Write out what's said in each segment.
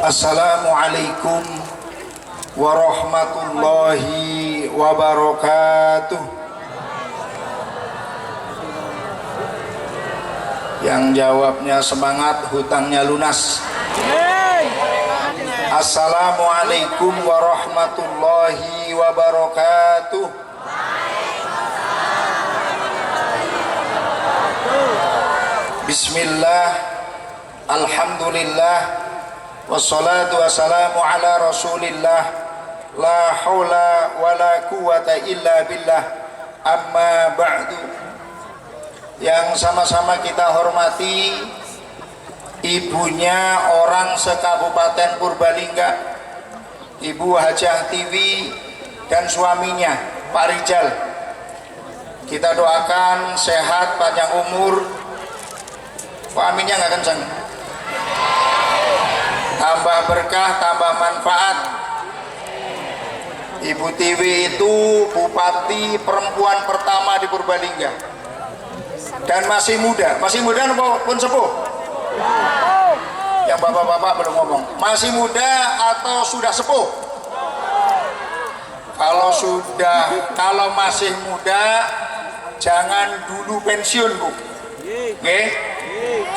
Assalamualaikum warahmatullahi wabarakatuh. Yang jawabnya semangat, hutangnya lunas. Assalamualaikum warahmatullahi wabarakatuh. Bismillah, alhamdulillah, wassalatu wassalamu ala rasulillah, la haula wa la quwata illa billah, amma ba'du. Yang sama-sama kita hormati ibunya orang sekabupaten Purbalingga, Ibu Hajah Tiwi, dan suaminya Pak Rijal. Kita doakan sehat, panjang umur. Kok aminnya nggak kencang? Tambah berkah, tambah manfaat. Ibu Tiwi itu bupati perempuan pertama di Purbalingga dan masih muda pun sepuh. Yang bapak-bapak belum ngomong, masih muda atau sudah sepuh? Kalau masih muda jangan dulu pensiun, Bu. Oke?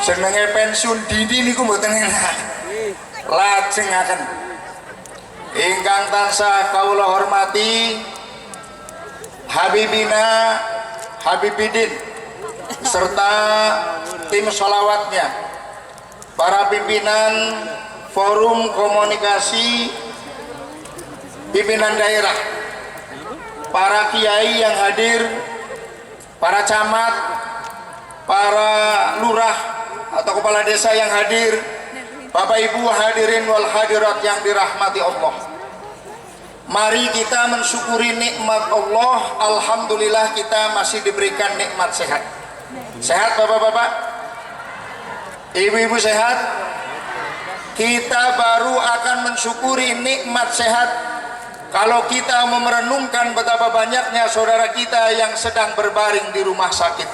Senenge pensiun dini niku mboten enak. Lajeng akan ingkang tansah kawula hormati Habibina Habibidin serta tim sholawatnya, para pimpinan forum komunikasi pimpinan daerah, para kiai yang hadir, para camat, para lurah atau kepala desa yang hadir, Bapak Ibu hadirin wal hadirat yang dirahmati Allah. Mari kita mensyukuri nikmat Allah. Alhamdulillah kita masih diberikan nikmat sehat. Sehat Bapak-bapak? Ibu-ibu sehat? Kita baru akan mensyukuri nikmat sehat kalau kita merenungkan betapa banyaknya saudara kita yang sedang berbaring di rumah sakit.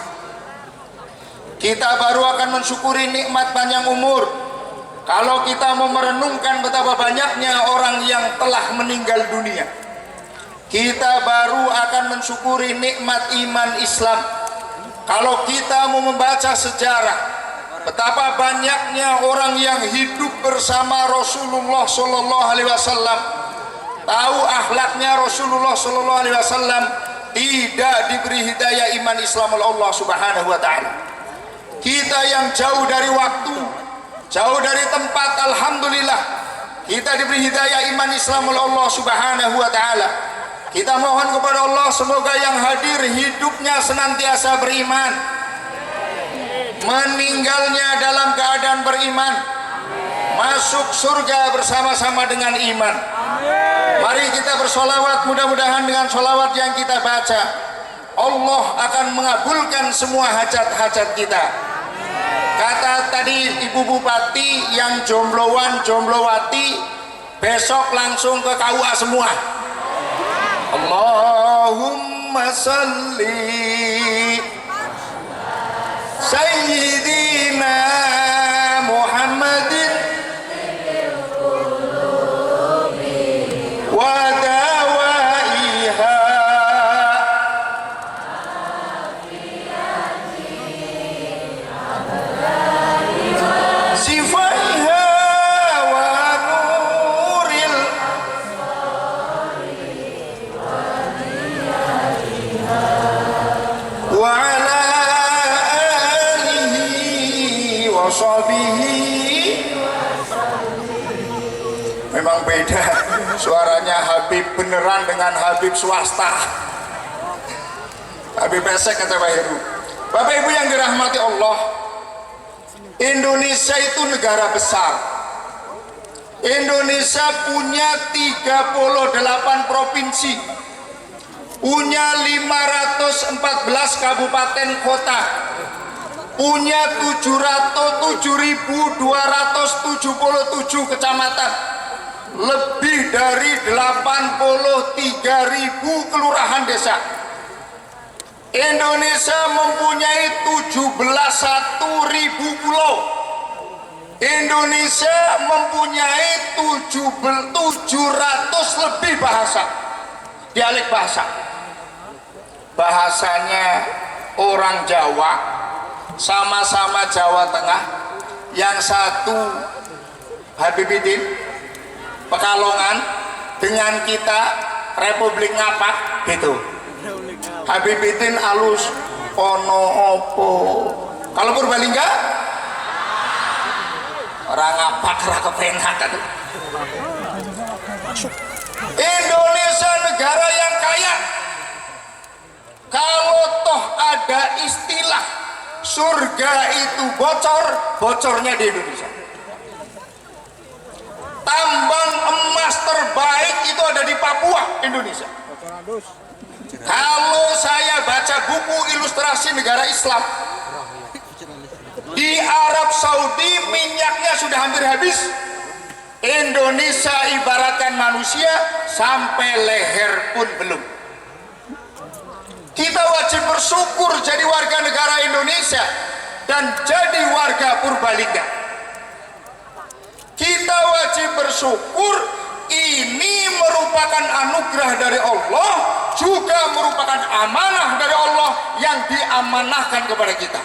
Kita baru akan mensyukuri nikmat panjang umur kalau kita merenungkan betapa banyaknya orang yang telah meninggal dunia. Kita baru akan mensyukuri nikmat iman Islam kalau kita mau membaca sejarah betapa banyaknya orang yang hidup bersama Rasulullah Sallallahu Alaihi Wasallam, tahu akhlaknya Rasulullah Sallallahu Alaihi Wasallam, tidak diberi hidayah iman Islam oleh Allah Subhanahu Wa Taala. Kita yang jauh dari waktu, jauh dari tempat, alhamdulillah kita diberi hidayah iman Islam oleh Allah Subhanahu Wa Taala. Kita mohon kepada Allah semoga yang hadir hidupnya senantiasa beriman, meninggalnya dalam keadaan beriman, masuk surga bersama-sama dengan iman. Mari kita bersolawat, mudah-mudahan dengan solawat yang kita baca Allah akan mengabulkan semua hajat-hajat kita. Kata tadi Ibu Bupati yang jombloan jomblowati besok langsung ke KUA semua. Allahumma salli Sayyidina Muhammadin wa dawaiha sifaiha wa nuril wa ala alihi wa sahbihi. Memang beda suaranya Habib beneran dengan Habib swasta, Habib pesek kata Pak Heru. Bapak Ibu yang dirahmati Allah, Indonesia itu negara besar. Indonesia punya 38 provinsi, punya 514 kabupaten kota, punya 707.277 kecamatan, lebih dari 83.000 kelurahan desa. Indonesia mempunyai 17.000 pulau. Indonesia mempunyai 700 lebih bahasa, dialek bahasa. Bahasanya orang Jawa, sama-sama Jawa Tengah. Yang satu Habibidin Pekalongan, dengan kita Republik Ngapak gitu. Habibidin alus ono opo. Kalau Purbalingga orang Ngapak ora kepenak kan. Indonesia negara yang kaya. Kalau toh ada istilah surga itu bocor, bocornya di Indonesia. Tambang emas terbaik itu ada di Papua, Indonesia. Kalau saya baca buku ilustrasi negara Islam, di Arab Saudi minyaknya sudah hampir habis. Indonesia ibaratkan manusia, sampai leher pun belum. Kita wajib bersyukur jadi warga negara Indonesia dan jadi warga Purbalingga. Kita wajib bersyukur, ini merupakan anugerah dari Allah, juga merupakan amanah dari Allah yang diamanahkan kepada kita.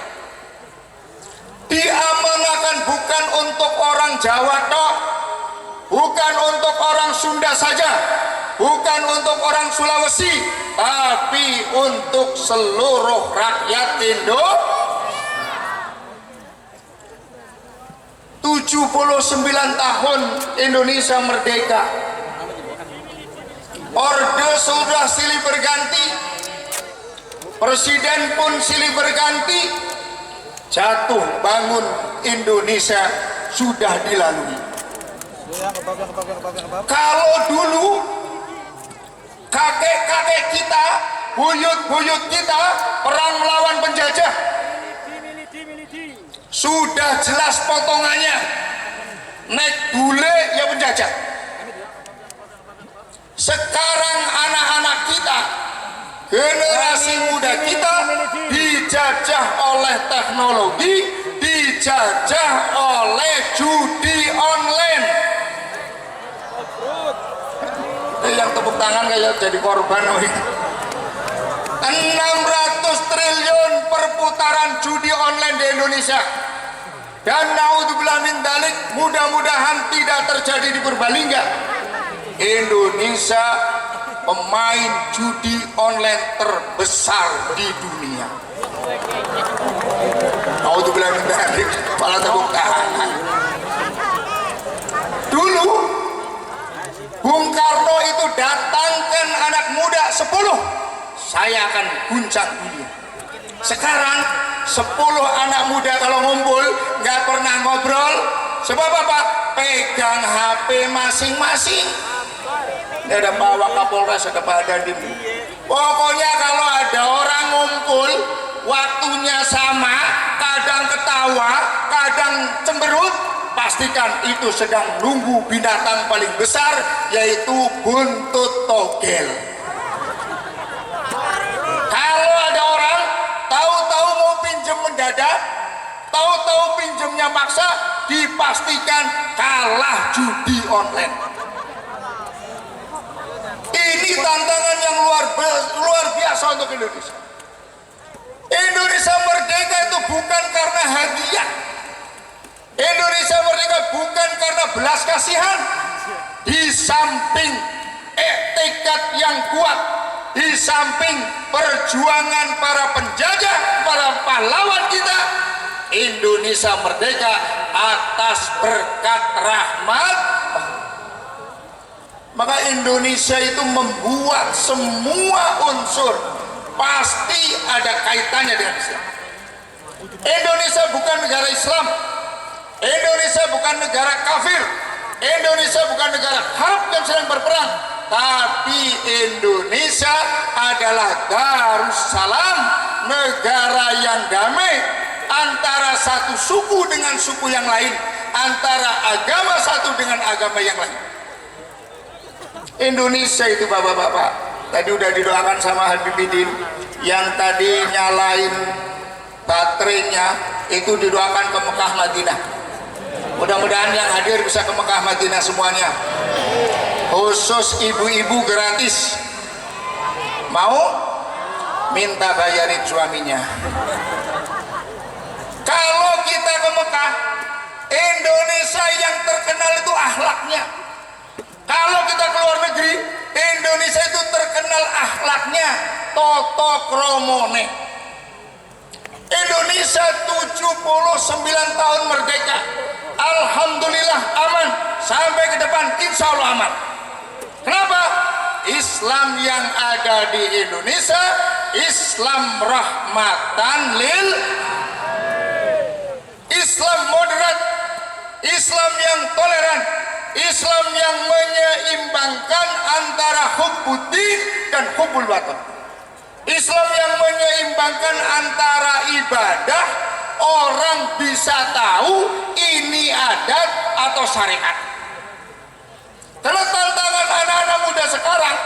Diamanahkan bukan untuk orang Jawa tok, bukan untuk orang Sunda saja, bukan untuk orang Sulawesi, tapi untuk seluruh rakyat Indonesia. 79 tahun Indonesia merdeka. Orde sudah silih berganti, presiden pun silih berganti, jatuh bangun Indonesia sudah dilalui. Kalau dulu kakek-kakek kita, buyut-buyut kita perang melawan penjajah, sudah jelas potongannya, naik bule ya penjajah. Sekarang anak-anak kita, generasi muda kita dijajah oleh teknologi, dijajah oleh judi online. Yang tepuk tangan kayak jadi korban. 600 triliun perputaran judi online di Indonesia. Dan naudzubillah min dzalik, mudah-mudahan tidak terjadi di Purbalingga. Indonesia pemain judi online terbesar di dunia. Naudzubillah min dzalik, malah tepuk tangan. Dulu Bung Karno itu datangkan anak muda 10, saya akan guncang dunia. Sekarang 10 anak muda kalau ngumpul nggak pernah ngobrol, sebab apa? Pegang HP masing-masing. Ini ada Pak Wakapolres, ada Pak Dandim. Pokoknya kalau ada orang ngumpul, waktunya sama, kadang ketawa, kadang cemberut, pastikan itu sedang nunggu binatang paling besar, yaitu buntut togel. Kalau ada orang tahu-tahu mau pinjem mendadak, tahu-tahu pinjemnya maksa, dipastikan kalah judi online. Ini tantangan yang luar biasa untuk Indonesia. Indonesia merdeka itu bukan karena hadiah. Indonesia merdeka bukan karena belas kasihan. Di samping tekad yang kuat, di samping perjuangan para penjajah, para pahlawan kita, Indonesia merdeka atas berkat rahmat. Maka Indonesia itu membuat semua unsur pasti ada kaitannya dengan Islam. Indonesia bukan negara Islam, Indonesia bukan negara kafir, Indonesia bukan negara Arab yang sedang berperang, tapi Indonesia adalah Darussalam, negara yang damai antara satu suku dengan suku yang lain, antara agama satu dengan agama yang lain. Indonesia itu bapak-bapak, tadi udah didoakan sama Habibidin, yang tadi nyalain baterainya itu didoakan ke Mekah Madinah. Mudah-mudahan yang hadir bisa ke Mekah Madinah semuanya. Khusus ibu-ibu gratis. Mau? Minta bayarin suaminya. Kalau kita ke Mekah, Indonesia yang terkenal itu akhlaknya. Kalau kita keluar negeri, Indonesia itu terkenal akhlaknya. Toto kromone. Indonesia 79 tahun merdeka. Alhamdulillah aman. Sampai ke depan insya Allah aman. Kenapa? Islam yang ada di Indonesia Islam rahmatan lil, Islam moderat, Islam yang toleran, Islam yang menyeimbangkan antara hubbuddin dan hubbul watan. Islam yang menyeimbangkan antara ibadah, orang bisa tahu ini adat atau syariat. Karena tantangan anak-anak muda sekarang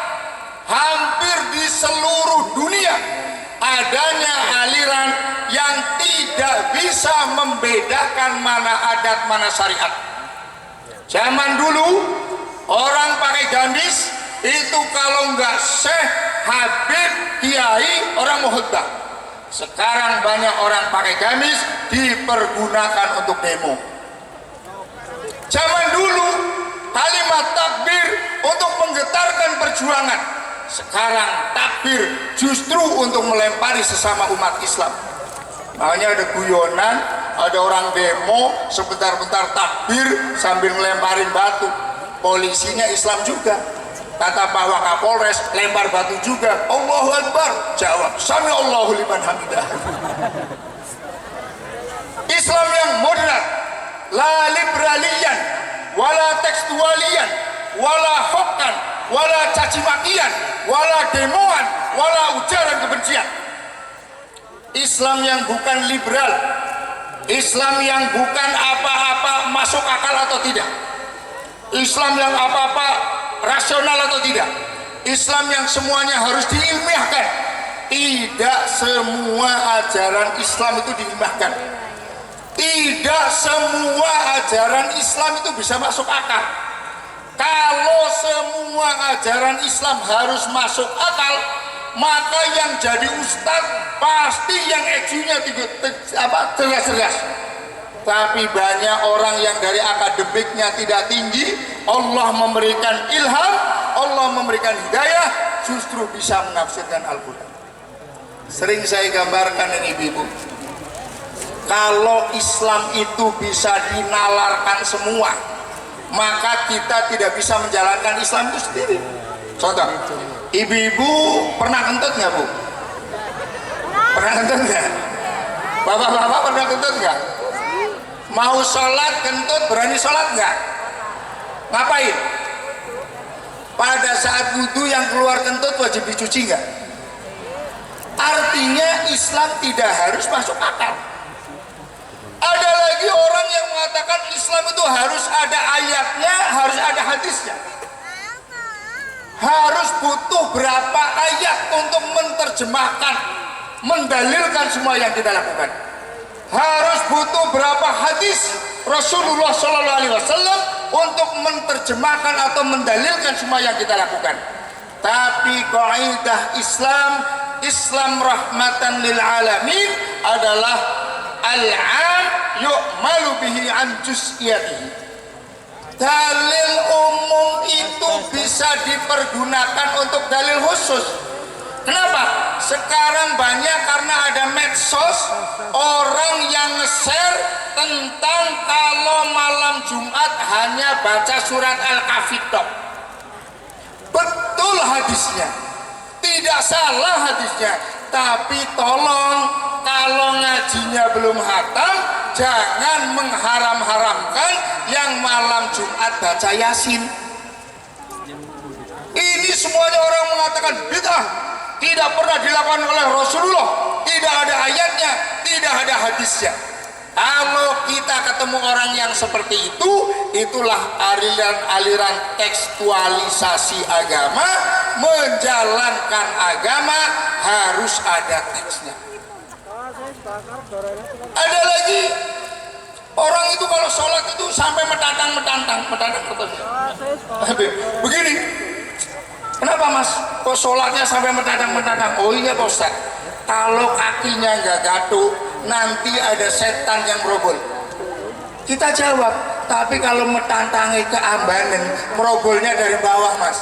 hampir di seluruh dunia adanya aliran yang tidak bisa membedakan mana adat mana syariat. Zaman dulu orang pakai gamis itu kalau enggak syekh, habib, kiai, orang mau khutbah. Sekarang banyak orang pakai gamis dipergunakan untuk demo. Zaman dulu kalimat takbir untuk menggetarkan perjuangan. Sekarang takbir justru untuk melempari sesama umat Islam. Makanya ada guyonan, ada orang demo sebentar-bentar takbir sambil ngelemparin batu. Polisinya Islam juga. Kata Pak Wakapolres, lempar batu juga. Allahu Akbar, jawab sami Allahu liman hamidah. Islam yang moderat, la liberalian, wala tekstualian, wala hokkan, wala cacimakian, wala demoan, wala ujaran kebencian. Islam yang bukan liberal, Islam yang bukan apa-apa masuk akal atau tidak, Islam yang apa-apa rasional atau tidak, Islam yang semuanya harus diilmiahkan. Tidak semua ajaran Islam itu diilmiahkan. Tidak semua ajaran Islam itu bisa masuk akal. Kalau semua ajaran Islam harus masuk akal, maka yang jadi ustadz pasti yang EQ-nya jelas-jelas. Tapi banyak orang yang dari akademiknya tidak tinggi, Allah memberikan ilham, Allah memberikan hidayah, justru bisa menafsirkan Al-Quran. Sering saya gambarkan ini ibu, kalau Islam itu bisa dinalarkan semua, maka kita tidak bisa menjalankan Islam itu sendiri. Contoh, ibu-ibu pernah kentut nggak bu? Pernah kentut nggak? Bapak-bapak pernah kentut nggak? Mau sholat kentut, berani sholat nggak? Ngapain? Pada saat wudhu yang keluar kentut wajib dicuci nggak? Artinya Islam tidak harus masuk akal. Ada lagi orang yang mengatakan Islam itu harus ada ayatnya, harus ada hadisnya. Harus butuh berapa ayat untuk menerjemahkan, mendalilkan semua yang kita lakukan. Harus butuh berapa hadis Rasulullah SAW untuk menerjemahkan atau mendalilkan semua yang kita lakukan. Tapi kaidah Islam, Islam rahmatan lil alamin adalah al-'am yu'malu bihi an juz'iyatihi. Dalil umum itu bisa dipergunakan untuk dalil khusus. Kenapa? Sekarang banyak karena ada medsos, orang yang nge-share tentang kalau malam Jumat hanya baca surat Al-Kahfi. Betul hadisnya, tidak salah hadisnya, tapi tolong kalau ngajinya belum hatam, jangan mengharam-haramkan yang malam Jumat baca Yasin. Ini semuanya orang mengatakan bid'ah, tidak pernah dilakukan oleh Rasulullah, tidak ada ayatnya, tidak ada hadisnya. Kalau kita ketemu orang yang seperti itu, itulah aliran tekstualisasi agama. Menjalankan agama harus ada teksnya. Ada lagi orang itu kalau sholat itu mentantang terus. Begini, kenapa mas? Kok sholatnya sampai mentantang? Oh iya Pak Ustaz, kalau kakinya nggak gatuk, nanti ada setan yang merobol. Kita jawab, tapi kalau mentantangi keambanan, merobolnya dari bawah mas.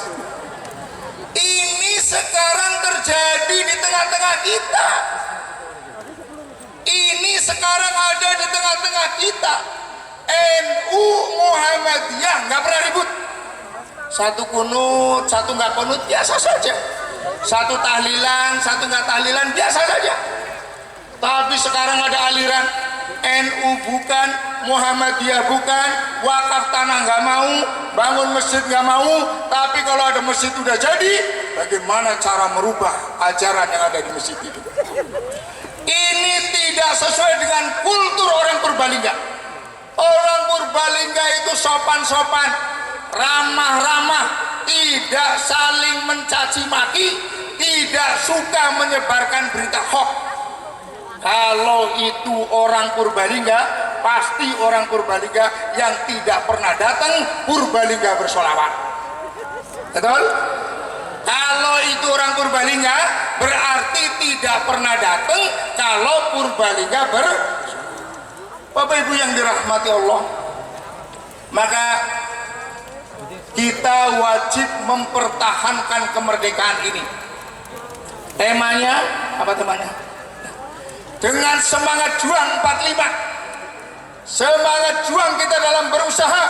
Ini sekarang terjadi di tengah-tengah kita. Ini sekarang ada di tengah-tengah kita. NU Muhammadiyah nggak pernah ribut. Satu kunut, satu nggak kunut, biasa saja. Satu tahlilan, satu nggak tahlilan, biasa saja. Tapi sekarang ada aliran NU bukan, Muhammadiyah bukan, wakaf tanah nggak mau, bangun masjid nggak mau. Tapi kalau ada masjid udah jadi, bagaimana cara merubah ajaran yang ada di masjid itu? Ini tidak sesuai dengan kultur orang Purbalingga. Orang Purbalingga itu sopan-sopan, ramah-ramah, tidak saling mencaci maki, tidak suka menyebarkan berita hoax. Kalau itu orang Purbalingga, pasti orang Purbalingga yang tidak pernah datang Purbalingga bersolawat. Betul? Kalau itu orang Purbalingga, berarti tidak pernah datang kalau Purbalingga Bapak Ibu yang dirahmati Allah, maka kita wajib mempertahankan kemerdekaan ini. Temanya apa temanya? Dengan semangat juang 45, semangat juang kita dalam berusaha,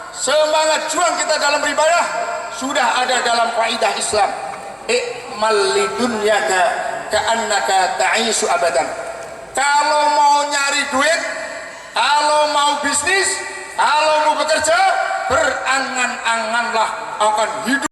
semangat juang kita dalam beribadah, sudah ada dalam kaidah Islam. I'mal lidunyaka ka'annaka ta'ishu abadan. Kalau mau nyari duit, kalau mau bisnis, kalau mau bekerja, berangan-anganlah akan hidup